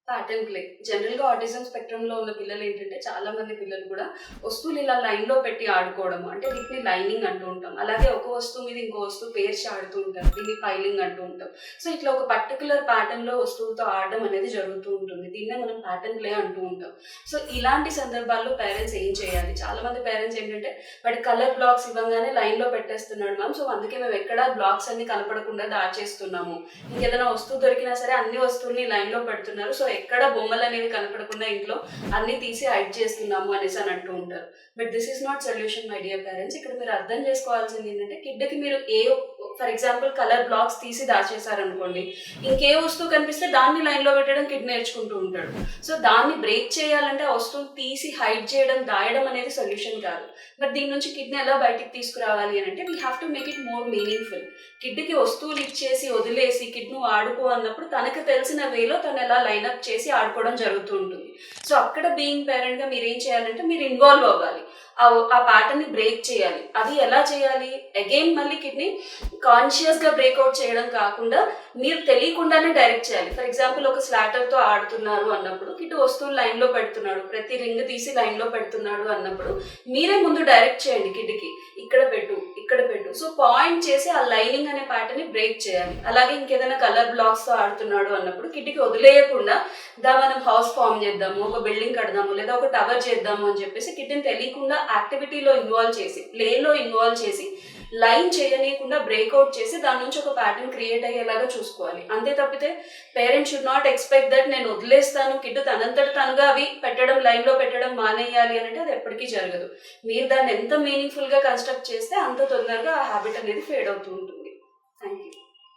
Pattern play జనరల్గా autism spectrum లో ఉన్న పిల్లలు ఏంటంటే చాలా మంది పిల్లలు కూడా వస్తువులు ఇలా లైన్ లో పెట్టి ఆడుకోవడం, అంటే వీటిని లైనింగ్ అంటూ ఉంటాం. అలాగే ఒక వస్తువు మీద ఇంకో వస్తువు పేర్చి ఆడుతూ ఉంటారు, దీన్ని పైలింగ్ అంటూ ఉంటాం. సో ఇట్లా ఒక పర్టికులర్ ప్యాటర్న్ లో వస్తువులతో ఆడడం అనేది జరుగుతూ ఉంటుంది. దీన్నే మనం ప్యాటర్న్ ప్లే అంటూ ఉంటాం. సో ఇలాంటి సందర్భాల్లో పేరెంట్స్ ఏం చేయాలి? చాలా మంది పేరెంట్స్ ఏంటంటే వాడి కలర్ బ్లాక్స్ ఇవ్వగానే లైన్ లో పెట్టేస్తున్నాడు మ్యామ్, సో అందుకే మేము ఎక్కడ బ్లాక్స్ అన్ని కనపడకుండా దాచేస్తున్నాము, ఇంకేదైనా వస్తువు దొరికినా సరే అన్ని వస్తువుల్ని లైన్ లో పెడుతున్నారు, సో ఎక్కడ బొమ్మలు అనేవి కనపడకుండా ఇంట్లో అన్ని తీసి హైడ్ చేస్తున్నాము అనేసి అని అంటూ ఉంటారు. But this is not solution my dear parents. ఇక్కడ మీరు అర్థం చేసుకోవాల్సింది ఏంటంటే కిడ్కి మీరు ఫర్ ఎగ్జాంపుల్ కలర్ బ్లాక్స్ తీసి దాచేసారనుకోండి, ఇంకే వస్తువు కనిపిస్తే దాన్ని లైన్లో పెట్టడం కిడ్ నేర్చుకుంటూ ఉంటాడు. సో దాన్ని బ్రేక్ చేయాలంటే ఆ వస్తువుని తీసి హైడ్ చేయడం, దాయడం అనేది సొల్యూషన్ కాదు. బట్ దీని నుంచి కిడ్ని ఎలా బయటికి తీసుకురావాలి అని అంటే we have to make it more meaningful. కిడ్కి వస్తువులు ఇచ్చేసి వదిలేసి కిడ్ నువ్వు ఆడుకో అన్నప్పుడు తనకు తెలిసిన వేలో తను ఎలా లైన్అప్ చేసి ఆడుకోవడం జరుగుతూ ఉంటుంది. సో అక్కడ బీయింగ్ పేరెంట్గా మీరు ఏం చేయాలంటే మీరు ఇన్వాల్వ్ అవ్వాలి, ఆ ప్యాటర్న్ని బ్రేక్ చేయాలి. అది ఎలా చేయాలి? అగైన్ మళ్ళీ కిడ్ని కాన్షియస్గా బ్రేక్అవుట్ చేయడం కాకుండా మీరు తెలియకుండానే డైరెక్ట్ చేయాలి. ఫర్ ఎగ్జాంపుల్ ఒక స్లాటర్తో ఆడుతున్నారు అన్నప్పుడు కిడ్ వస్తువులు లైన్లో పెడుతున్నాడు, ప్రతి రింగ్ తీసి లైన్లో పెడుతున్నాడు అన్నప్పుడు మీరే ముందు డైరెక్ట్ చేయండి కిడ్కి, ఇక్కడ పెట్టు ఇక్కడ పెట్టు. సో పాయింట్ చేసి ఆ లైనింగ్ అనే ప్యాటర్న్ని బ్రేక్ చేయాలి. అలాగే ఇంకేదైనా కలర్ బ్లాక్స్తో ఆడుతున్నాడు అన్నప్పుడు కిడ్కి వదిలేయకుండా మనం హౌస్ ఫామ్ చేద్దాము, ఒక బిల్డింగ్ కడదాము, లేదా ఒక టవర్ చేద్దాము అని చెప్పేసి కిడ్ని తెలియకుండా యాక్టివిటీలో ఇన్వాల్వ్ చేసి, ప్లేలో ఇన్వాల్వ్ చేసి, లైన్ చేయనీయకుండా బ్రేక్అవుట్ చేసి దాని నుంచి ఒక ప్యాటర్న్ క్రియేట్ అయ్యేలాగా చూసుకోవాలి. అంతే తప్పితే parents should not expect that నేను వదిలేస్తాను కిడ్ తనంతట తనుగా అవి పెట్టడం, లైన్లో పెట్టడం మానేయాలి అని అంటే అది ఎప్పటికీ జరగదు. మీరు దాన్ని ఎంత మీనింగ్ఫుల్గా కన్స్ట్రక్ట్ చేస్తే అంత తొందరగా ఆ హ్యాబిట్ అనేది ఫేడ్ అవుతూ ఉంటుంది. Thank you.